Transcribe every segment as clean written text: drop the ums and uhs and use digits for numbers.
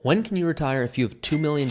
When can you retire if you have $2 million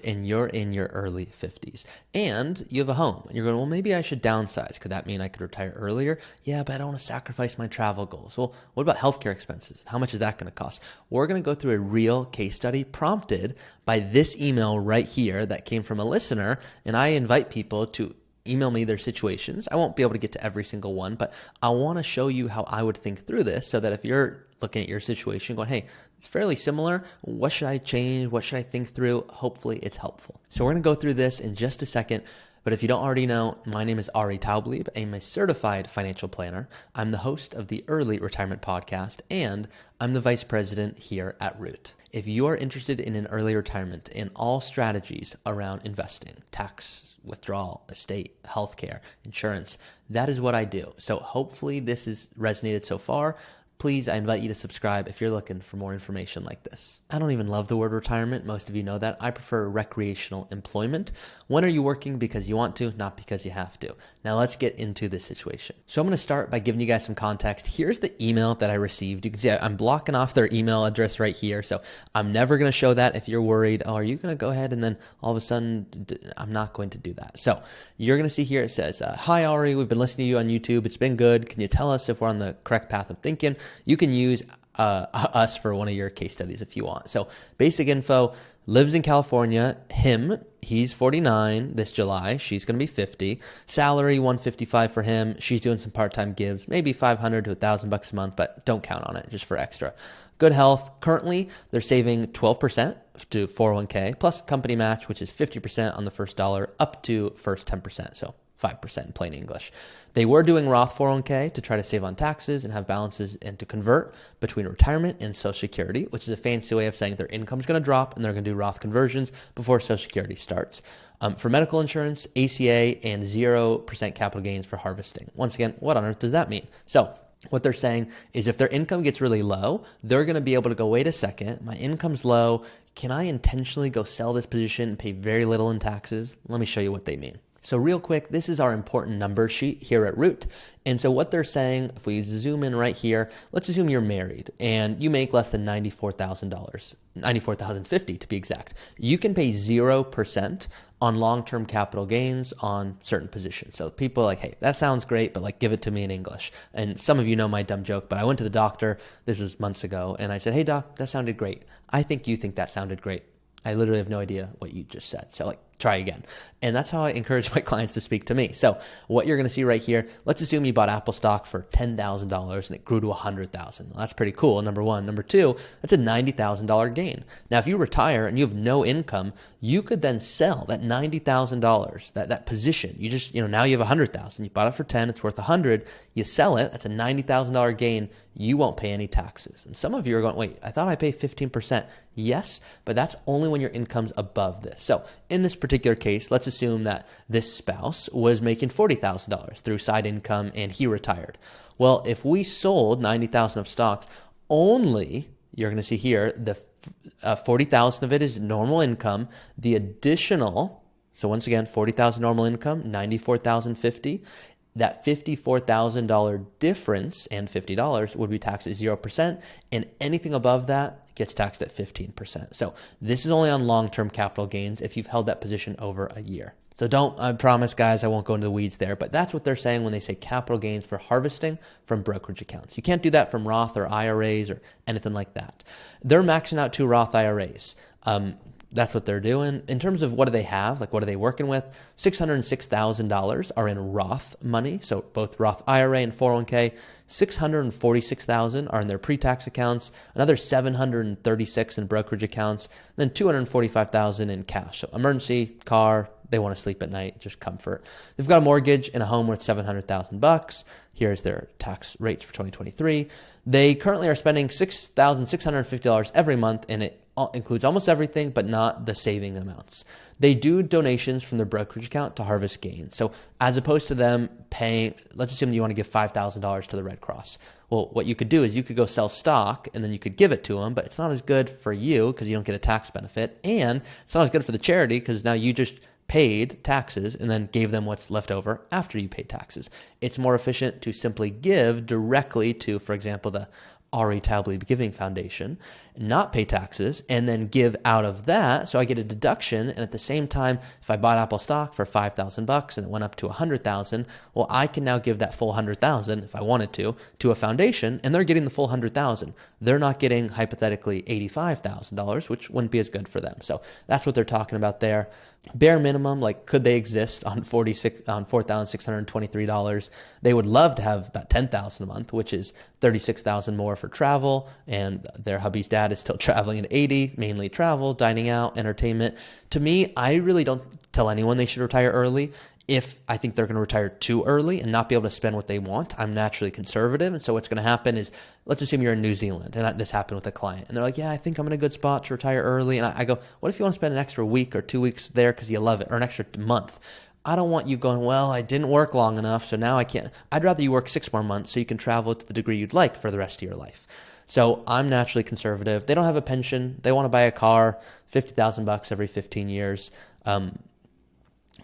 and you're in your early 50s and you have a home and you're going, well, maybe I should downsize. Could that mean I could retire earlier? Yeah, but I don't want to sacrifice my travel goals. Well, what about healthcare expenses? How much is that going to cost? We're going to go through a real case study prompted by this email right here that came from a listener. And I invite people to email me their situations. I won't be able to get to every single one, but I want to show you how I would think through this so that if you're looking at your situation going, hey, it's fairly similar. What should I change? What should I think through? Hopefully it's helpful. So we're going to go through this in just a second. But if you don't already know, my name is Taublieb. I'm a certified financial planner. I'm the host of the Early Retirement Podcast, and I'm the vice president here at Root. If you are interested in an early retirement and all strategies around investing, tax, withdrawal, estate, healthcare, insurance, that is what I do. So hopefully this has resonated so far. Please, I invite you to subscribe if you're looking for more information like this. I don't even love the word retirement. Most of you know that. I prefer recreational employment. When are you working because you want to, not because you have to? Now let's get into this situation. So I'm going to start by giving you guys some context. Here's the email that I received. You can see I'm blocking off their email address right here. So I'm never going to show that. If you're worried, oh, are you going to go ahead and then all of a sudden, I'm not going to do that. So you're going to see here, it says, hi, Ari, we've been listening to you on YouTube. It's been good. Can you tell us if we're on the correct path of thinking? You can use us for one of your case studies if you want. So basic info, lives in California. He's 49 this July. She's going to be 50. Salary, $155 for him. She's doing some part-time gigs, maybe $500 to $1,000 a month, but don't count on it, just for extra. Good health. Currently, they're saving 12% to 401k plus company match, which is 50% on the first dollar up to first 10%. So 5% in plain English. They were doing Roth 401k to try to save on taxes and have balances and to convert between retirement and Social Security, which is a fancy way of saying their income's going to drop and they're going to do Roth conversions before Social Security starts. For medical insurance, ACA, and 0% capital gains for harvesting. Once again, what on earth does that mean? So what they're saying is if their income gets really low, they're going to be able to go, wait a second, my income's low. Can I intentionally go sell this position and pay very little in taxes? Let me show you what they mean. So real quick, this is our important number sheet here at Root. And so what they're saying, if we zoom in right here, let's assume you're married and you make less than $94,000, $94,050 to be exact. You can pay 0% on long-term capital gains on certain positions. So people are like, hey, that sounds great, but like give it to me in English. And some of you know my dumb joke, but I went to the doctor, this was months ago, and I said, hey doc, that sounded great. I think you think that sounded great. I literally have no idea what you just said. So like, try again. And that's how I encourage my clients to speak to me. So what you're going to see right here, let's assume you bought Apple stock for $10,000 and it grew to $100,000. Well, that's pretty cool. Number one. Number two, that's a $90,000 gain. Now, if you retire and you have no income, you could then sell that $90,000, that position. You just, now you have $100,000. You bought it for 10, it's worth 100. You sell it, that's a $90,000 gain. You won't pay any taxes. And some of you are going, wait, I thought I pay 15%. Yes, but that's only when your income's above this. So in this particular case, let's assume that this spouse was making $40,000 through side income and he retired. Well, if we sold 90,000 of stocks, only, you're going to see here, the 40,000 of it is normal income. The additional, so once again, 40,000 normal income, 94,050. That $54,000 difference and $50 would be taxed at 0%, and anything above that gets taxed at 15%. So this is only on long-term capital gains if you've held that position over a year. So I promise guys, I won't go into the weeds there, but that's what they're saying when they say capital gains for harvesting from brokerage accounts. You can't do that from Roth or IRAs or anything like that. They're maxing out 2 Roth IRAs. That's what they're doing. In terms of what do they have, like what are they working with? $606,000 are in Roth money. So both Roth IRA and 401k. $646,000 are in their pre-tax accounts. Another $736 in brokerage accounts. Then $245,000 in cash. So emergency, car, they want to sleep at night, just comfort. They've got a mortgage and a home worth $700,000. Here's their tax rates for 2023. They currently are spending $6,650 every month, and it includes almost everything, but not the saving amounts. They do donations from their brokerage account to harvest gains. So as opposed to them paying, let's assume you want to give $5,000 to the Red Cross. Well, what you could do is you could go sell stock and then you could give it to them, but it's not as good for you because you don't get a tax benefit. And it's not as good for the charity because now you just paid taxes and then gave them what's left over after you paid taxes. It's more efficient to simply give directly to, for example, the Ari Taublieb Giving Foundation, not pay taxes, and then give out of that. So I get a deduction. And at the same time, if I bought Apple stock for $5,000 and it went up to 100,000, well, I can now give that full 100,000 if I wanted to a foundation, and they're getting the full 100,000. They're not getting hypothetically $85,000, which wouldn't be as good for them. So that's what they're talking about there. Bare minimum, like could they exist on $4,623? They would love to have about $10,000 a month, which is $36,000 more for travel, and their hubby's dad is still traveling at 80, mainly travel, dining out, entertainment. To me, I really don't tell anyone they should retire early. If I think they're going to retire too early and not be able to spend what they want, I'm naturally conservative. And so what's going to happen is, let's assume you're in New Zealand, and this happened with a client. And they're like, yeah, I think I'm in a good spot to retire early. And I go, what if you want to spend an extra week or 2 weeks there because you love it, or an extra month? I don't want you going, well, I didn't work long enough, so now I can't. I'd rather you work 6 more months so you can travel to the degree you'd like for the rest of your life. So I'm naturally conservative. They don't have a pension. They want to buy a car, $50,000 every 15 years.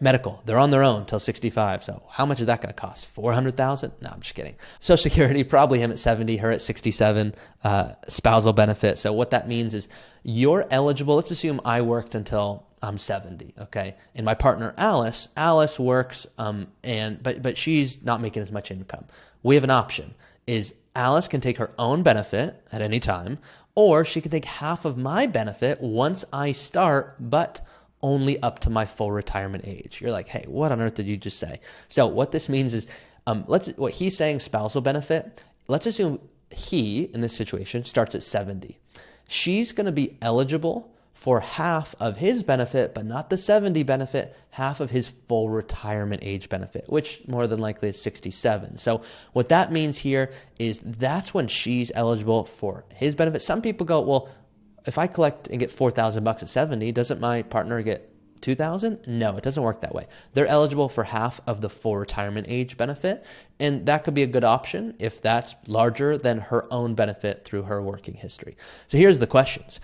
Medical, they're on their own till 65. So how much is that going to cost? $400,000? No, I'm just kidding. Social Security, probably him at 70, her at 67, spousal benefit. So what that means is you're eligible. Let's assume I worked until I'm 70. Okay. And my partner, Alice works, but she's not making as much income. We have an option is Alice can take her own benefit at any time, or she can take half of my benefit once I start, but only up to my full retirement age. You're like, hey, what on earth did you just say? So what this means is, what he's saying, spousal benefit, let's assume he, in this situation, starts at 70. She's going to be eligible for half of his benefit, but not the 70 benefit, half of his full retirement age benefit, which more than likely is 67. So what that means here is that's when she's eligible for his benefit. Some people go, well, if I collect and get $4,000 at 70, doesn't my partner get $2,000? No, it doesn't work that way. They're eligible for half of the full retirement age benefit, and that could be a good option if that's larger than her own benefit through her working history. So here's the questions.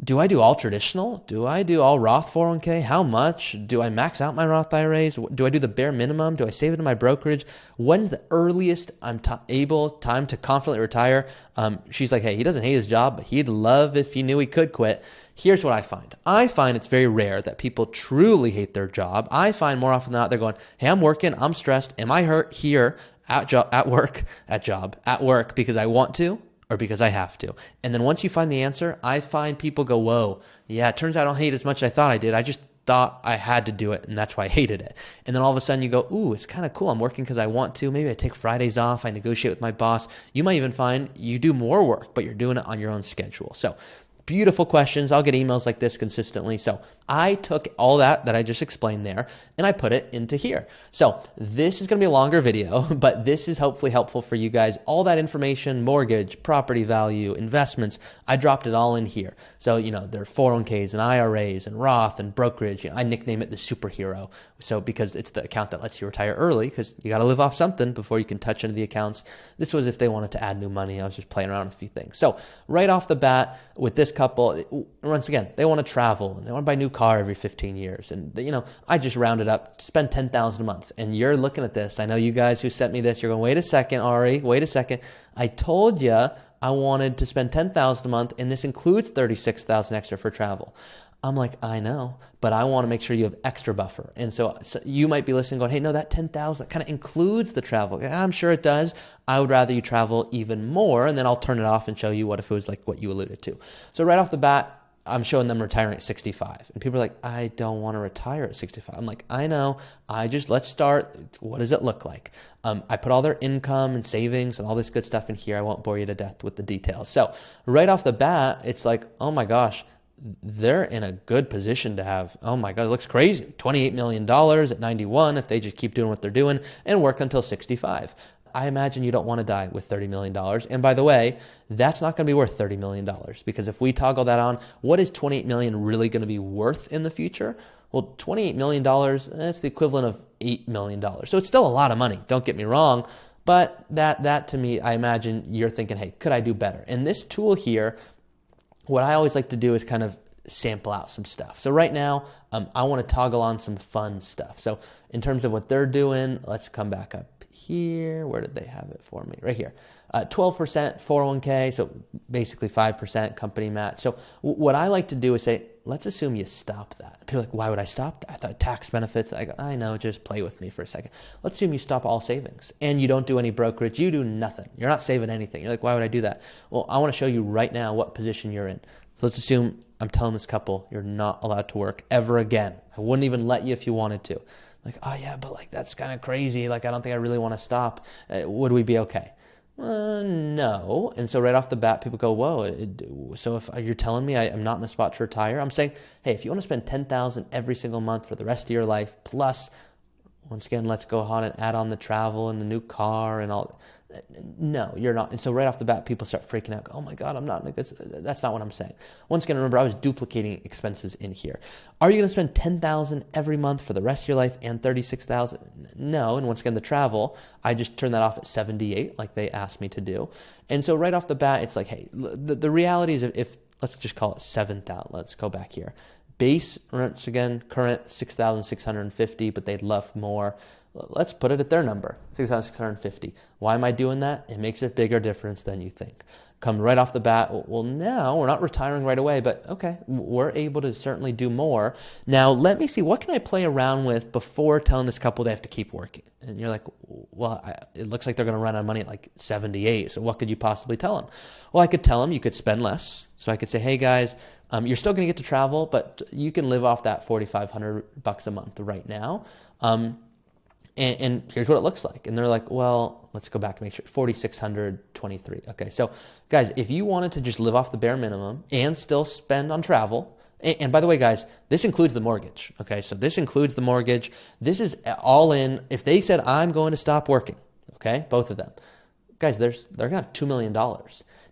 Do I do all traditional? Do I do all Roth 401k? How much? Do I max out my Roth IRAs? Do I do the bare minimum? Do I save it in my brokerage? When's the earliest I'm time to confidently retire? She's like, hey, he doesn't hate his job, but he'd love if he knew he could quit. Here's what I find. I find it's very rare that people truly hate their job. I find more often than not, they're going, hey, I'm working, I'm stressed. Am I hurt here at work because I want to? Or because I have to. And then once you find the answer, I find people go, whoa, yeah, it turns out I don't hate as much as I thought I did. I just thought I had to do it, and that's why I hated it. And then all of a sudden you go, ooh, it's kind of cool. I'm working because I want to. Maybe I take Fridays off. I negotiate with my boss. You might even find you do more work, but you're doing it on your own schedule. So beautiful questions. I'll get emails like this consistently. So I took all that I just explained there, and I put it into here. So this is going to be a longer video, but this is hopefully helpful for you guys. All that information, mortgage, property value, investments, I dropped it all in here. So, there are 401ks and IRAs and Roth and brokerage. I nickname it the superhero. So because it's the account that lets you retire early, because you got to live off something before you can touch into the accounts. This was if they wanted to add new money. I was just playing around with a few things. So right off the bat with this couple, once again, they want to travel and they want to buy a new car every 15 years. And, I just rounded up to spend $10,000 a month. And you're looking at this. I know you guys who sent me this, you're going, wait a second, Ari, wait a second. I told you I wanted to spend $10,000 a month, and this includes $36,000 extra for travel. I'm like, I know, but I want to make sure you have extra buffer. And so you might be listening going, hey, no, that $10,000 kind of includes the travel. I'm sure it does. I would rather you travel even more, and then I'll turn it off and show you what if it was like what you alluded to. So right off the bat, I'm showing them retiring at 65. And people are like, I don't want to retire at 65. I'm like, I know. Let's start. What does it look like? I put all their income and savings and all this good stuff in here. I won't bore you to death with the details. So right off the bat, it's like, oh my gosh, they're in a good position to have, oh my God, it looks crazy. $28 million at 91 if they just keep doing what they're doing and work until 65. I imagine you don't want to die with $30 million. And by the way, that's not going to be worth $30 million, because if we toggle that on, what is $28 million really going to be worth in the future? Well, $28 million, that's the equivalent of $8 million. So it's still a lot of money. Don't get me wrong. But that to me, I imagine you're thinking, hey, could I do better? And this tool here, what I always like to do is kind of sample out some stuff. So right now, I want to toggle on some fun stuff. So in terms of what they're doing, let's come back up here. Where did they have it for me? Right here. 12% 401k, so basically 5% company match. So what I like to do is say, let's assume you stop that. People are like, why would I stop that? I thought tax benefits. I go, I know, just play with me for a second. Let's assume you stop all savings and you don't do any brokerage. You do nothing. You're not saving anything. You're like, why would I do that? Well, I want to show you right now what position you're in. So let's assume I'm telling this couple, you're not allowed to work ever again. I wouldn't even let you if you wanted to. Like, oh yeah, but like that's kind of crazy. Like, I don't think I really want to stop. Would we be okay? No. And so right off the bat, people go, whoa, so if you're telling me I'm not in a spot to retire, I'm saying, hey, if you want to spend $10,000 every single month for the rest of your life, plus, once again, let's go on and add on the travel and the new car and all. No, you're not. And so right off the bat, people start freaking out. Oh my God, I'm not in a good. That's not what I'm saying. Once again, remember, I was duplicating expenses in here. Are you going to spend $10,000 every month for the rest of your life and $36,000? No. And once again, the travel, I just turned that off at 78, like they asked me to do. And so right off the bat, it's like, hey, the reality is if let's just call it 7,000. Let's go back here. Base rents again, current 6,650, but they'd love more. Let's put it at their number, 6,650. Why am I doing that? It makes a bigger difference than you think. Come right off the bat, well, now we're not retiring right away, but okay, we're able to certainly do more. Now, let me see, what can I play around with before telling this couple they have to keep working? And you're like, well, it looks like they're going to run out of money at like 78, so what could you possibly tell them? Well, I could tell them you could spend less. So I could say, hey guys, you're still going to get to travel, but you can live off that $4,500 a month right now. And here's what it looks like. And they're like, well, let's go back and make sure. 4,623. Okay, so guys, if you wanted to just live off the bare minimum and still spend on travel, and by the way, guys, this includes the mortgage. Okay, so this includes the mortgage. This is all in. If they said, I'm going to stop working, okay, both of them, guys, they're going to have $2 million.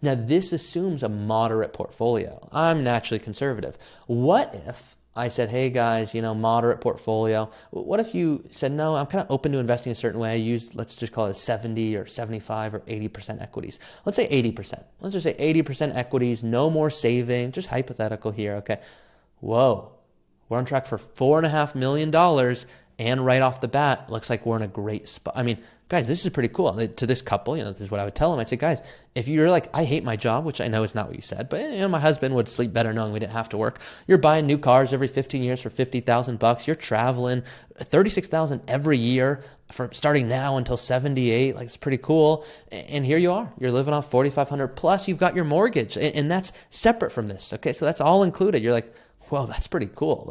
Now, this assumes a moderate portfolio. I'm naturally conservative. What if I said, hey guys, moderate portfolio. What if you said, no, I'm kind of open to investing a certain way. I use, let's just call it a 70 or 75 or 80% equities. Let's say 80%. Let's just say 80% equities, no more saving, just hypothetical here, okay? Whoa, we're on track for $4.5 million. And right off the bat, looks like we're in a great spot. I mean, guys, this is pretty cool. To this couple, this is what I would tell them. I'd say, guys, if you're like, I hate my job, which I know is not what you said, but my husband would sleep better knowing we didn't have to work. You're buying new cars every 15 years for $50,000. You're traveling $36,000 every year from starting now until 78. Like, it's pretty cool. And here you are. You're living off $4,500 plus you've got your mortgage, and that's separate from this. Okay, so that's all included. You're like, whoa, that's pretty cool.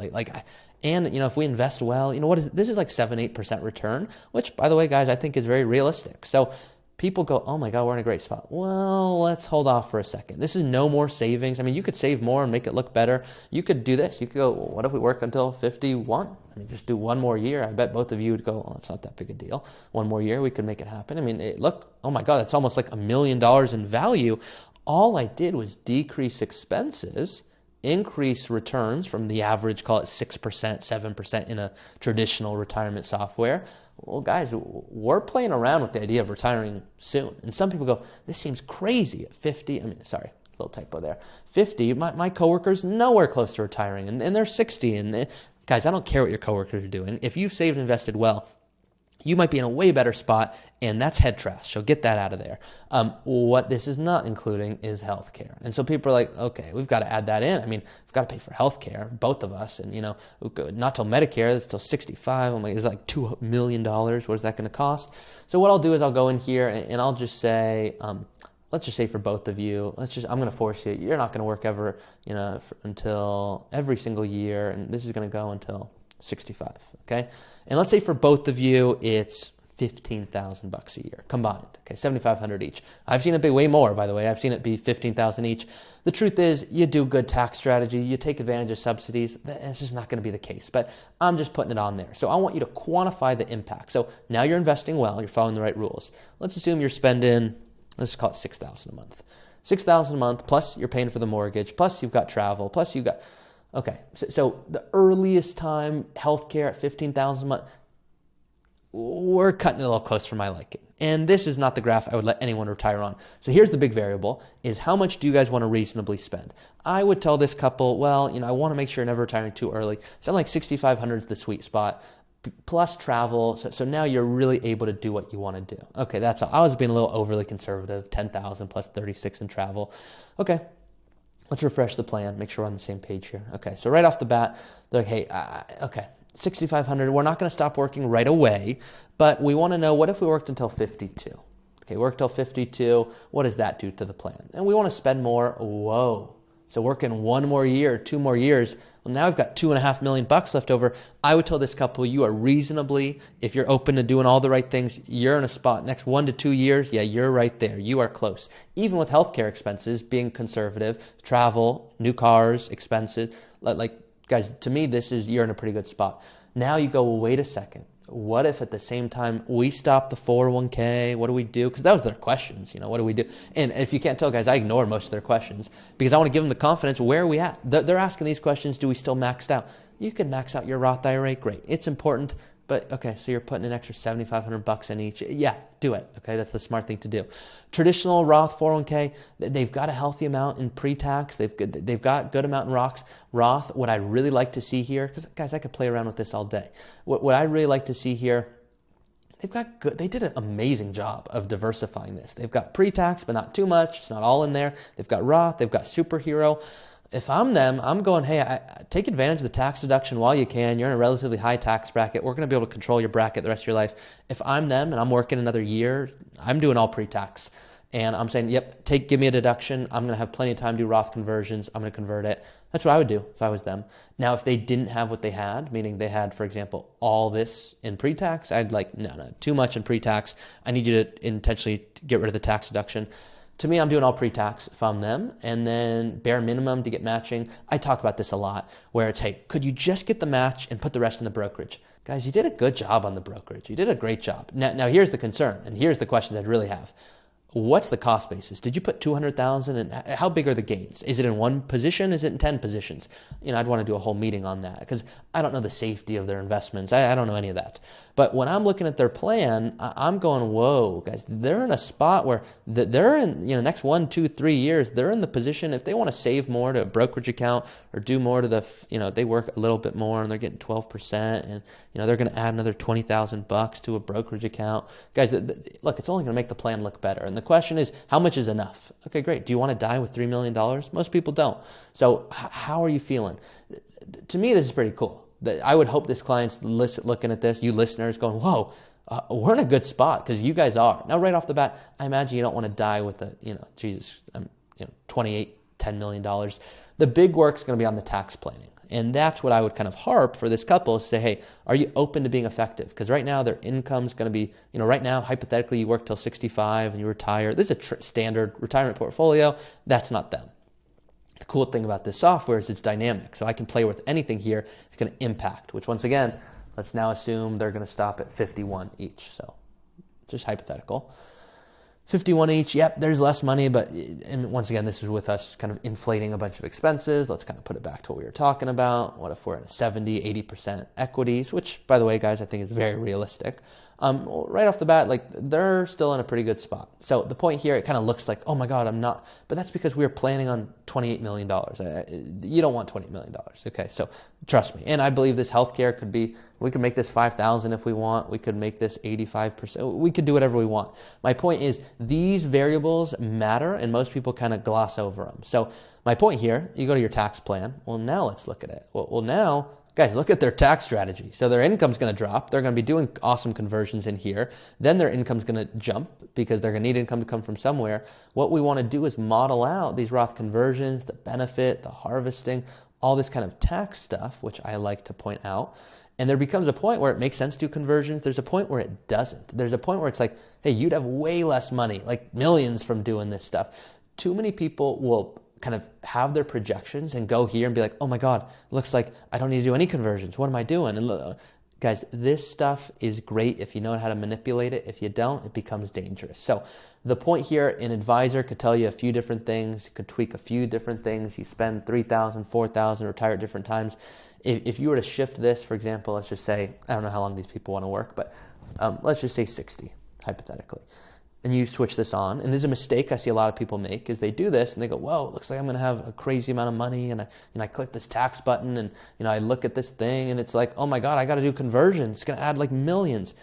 And, if we invest well, this is like 7-8% return, which, by the way, guys, I think is very realistic. So people go, oh my God, we're in a great spot. Well, let's hold off for a second. This is no more savings. I mean, you could save more and make it look better. You could do this. You could go, well, what if we work until 51? I mean, just do one more year. I bet both of you would go, well, it's not that big a deal. One more year, we could make it happen. I mean, oh my God, that's almost like $1 million in value. All I did was decrease expenses, increase returns from the average, call it 6%, 7% in a traditional retirement software. Well, guys, we're playing around with the idea of retiring soon. And some people go, this seems crazy at 50. Sorry, little typo there. 50, my coworkers nowhere close to retiring, and they're 60. And guys, I don't care what your coworkers are doing. If you've saved and invested well, you might be in a way better spot, and that's head trash. So get that out of there. What this is not including is healthcare. And so people are like, okay, we've got to add that in. I mean, we've got to pay for healthcare, both of us. And, not till Medicare, it's till 65. I'm like, it's like $2 million. What is that going to cost? So what I'll do is I'll go in here and I'll just say, let's just say for both of you, I'm going to force you. You're not going to work ever, until every single year. And this is going to go until 65. Okay. And let's say for both of you, it's $15,000 a year combined. Okay, $7,500 each. I've seen it be way more, by the way. I've seen it be $15,000 each. The truth is, you do good tax strategy, you take advantage of subsidies. That's just not going to be the case. But I'm just putting it on there. So I want you to quantify the impact. So now you're investing well. You're following the right rules. Let's assume you're spending, let's call it $6,000 a month. $6,000 a month, plus you're paying for the mortgage, plus you've got travel, plus you've got. Okay, so the earliest time healthcare at $15,000 a month, we're cutting it a little close for my liking. And this is not the graph I would let anyone retire on. So here's the big variable, is how much do you guys want to reasonably spend? I would tell this couple, well, I want to make sure you're never retiring too early. Sound like $6,500 is the sweet spot. plus travel. So now you're really able to do what you want to do. Okay, that's all. I was being a little overly conservative, 10,000 plus 36 in travel. Okay, let's refresh the plan, make sure we're on the same page here. Okay, so right off the bat, they're like, hey, okay, 6,500, we're not going to stop working right away, but we want to know, what if we worked until 52? Okay, work till 52, what does that do to the plan? And we want to spend more. Whoa. So working 1 more year, 2 more years, well, now we've got $2.5 million left over. I would tell this couple, you are reasonably, if you're open to doing all the right things, you're in a spot next 1 to 2 years. Yeah, you're right there. You are close. Even with healthcare expenses being conservative, travel, new cars, expenses, like guys, to me, you're in a pretty good spot. Now you go, well, wait a second. What if at the same time we stop the 401k? What do we do? Because that was their questions, what do we do? And if you can't tell, guys, I ignore most of their questions because I want to give them the confidence. Where are we at? They're asking these questions. Do we still max out? You can max out your Roth IRA. Great. It's important. But okay, so you're putting an extra $7,500 in each. Yeah, do it. Okay, that's the smart thing to do. Traditional Roth 401k, they've got a healthy amount in pre-tax. They've got good amount in Roth. What I really like to see here, because guys, I could play around with this all day. What I really like to see here, they did an amazing job of diversifying this. They've got pre-tax, but not too much. It's not all in there. They've got Roth. They've got superhero. If I'm them, I'm going, hey, take advantage of the tax deduction while you can. You're in a relatively high tax bracket. We're going to be able to control your bracket the rest of your life. If I'm them and I'm working another year, I'm doing all pre-tax. And I'm saying, yep, give me a deduction. I'm going to have plenty of time to do Roth conversions. I'm going to convert it. That's what I would do if I was them. Now, if they didn't have what they had, meaning they had, for example, all this in pre-tax, I'd like, no, too much in pre-tax. I need you to intentionally get rid of the tax deduction. To me, I'm doing all pre-tax if I'm them, and then bare minimum to get matching. I talk about this a lot, where it's, hey, could you just get the match and put the rest in the brokerage? Guys, you did a good job on the brokerage. You did a great job. Now here's the concern, and here's the questions I'd really have. What's the cost basis? Did you put 200,000 and how big are the gains? Is it in one position? Is it in 10 positions? I'd want to do a whole meeting on that because I don't know the safety of their investments. I don't know any of that. But when I'm looking at their plan, I'm going, whoa, guys, they're in a spot where they're in, next 1, 2, 3 years, they're in the position if they want to save more to a brokerage account or do more to they work a little bit more and they're getting 12% and, they're going to add another $20,000 to a brokerage account. Guys, look, it's only going to make the plan look better. And the question is, how much is enough? Okay, great. Do you want to die with $3 million? Most people don't. So how are you feeling? To me, this is pretty cool. I would hope this client's looking at this, you listeners going, whoa, we're in a good spot because you guys are. Now, right off the bat, I imagine you don't want to die with $28, $10 million. The big work's going to be on the tax planning. And that's what I would kind of harp for this couple is say, hey, are you open to being effective? Because right now their income's going to be, right now, hypothetically, you work till 65 and you retire. This is a standard retirement portfolio. That's not them. The cool thing about this software is it's dynamic. So I can play with anything here. It's going to impact, which once again, let's now assume they're going to stop at 51 each. So just hypothetical. 51 each, yep, there's less money, and once again, this is with us kind of inflating a bunch of expenses. Let's kind of put it back to what we were talking about. What if we're in a 70, 80% equities, which, by the way, guys, I think is very realistic. Right off the bat, they're still in a pretty good spot. So the point here, it kind of looks like, oh my God, I'm not, but that's because we were planning on $28 million. You don't want $28 million. Okay, so trust me. And I believe this healthcare we could make this 5,000 if we want. We could make this 85%. We could do whatever we want. My point is these variables matter and most people kind of gloss over them. So my point here, you go to your tax plan. Well, now let's look at it. Well, now, guys, look at their tax strategy. So their income's going to drop. They're going to be doing awesome conversions in here. Then their income's going to jump because they're going to need income to come from somewhere. What we want to do is model out these Roth conversions, the benefit, the harvesting, all this kind of tax stuff, which I like to point out. And there becomes a point where it makes sense to do conversions. There's a point where it doesn't. There's a point where it's like, hey, you'd have way less money, like millions from doing this stuff. Too many people will kind of have their projections and go here and be like, oh my God, it looks like I don't need to do any conversions. What am I doing? And look, guys, this stuff is great if you know how to manipulate it. If you don't, it becomes dangerous. So the point here, an advisor could tell you a few different things, could tweak a few different things. You spend $3,000, $4,000, retire at different times. If you were to shift this, for example, let's just say, I don't know how long these people want to work, but let's just say 60, hypothetically. and you switch this on, and there's a mistake I see a lot of people make, is they do this and they go, whoa, looks like I'm gonna have a crazy amount of money, and I click this tax button, and I look at this thing, and it's like, oh my God, I gotta do conversions, it's gonna add like millions.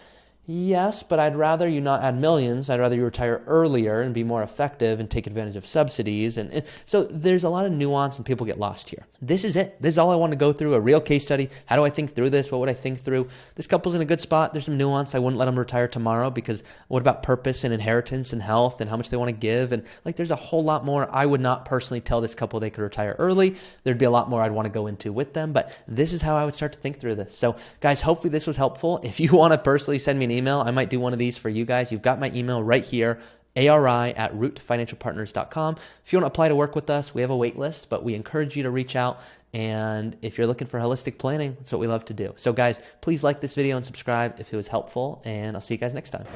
Yes, but I'd rather you not add millions. I'd rather you retire earlier and be more effective and take advantage of subsidies. And so there's a lot of nuance and people get lost here. This is it. This is all I want to go through, a real case study. How do I think through this? What would I think through? This couple's in a good spot. There's some nuance. I wouldn't let them retire tomorrow, because what about purpose and inheritance and health and how much they want to give? And like, there's a whole lot more. I would not personally tell this couple they could retire early. There'd be a lot more I'd want to go into with them, but this is how I would start to think through this. So guys, hopefully this was helpful. If you want to personally send me an email, I might do one of these for you guys. You've got my email right here, ari@rootfinancialpartners.com. If you want to apply to work with us, we have a wait list, but we encourage you to reach out. And if you're looking for holistic planning, that's what we love to do. So guys, please like this video and subscribe if it was helpful, and I'll see you guys next time.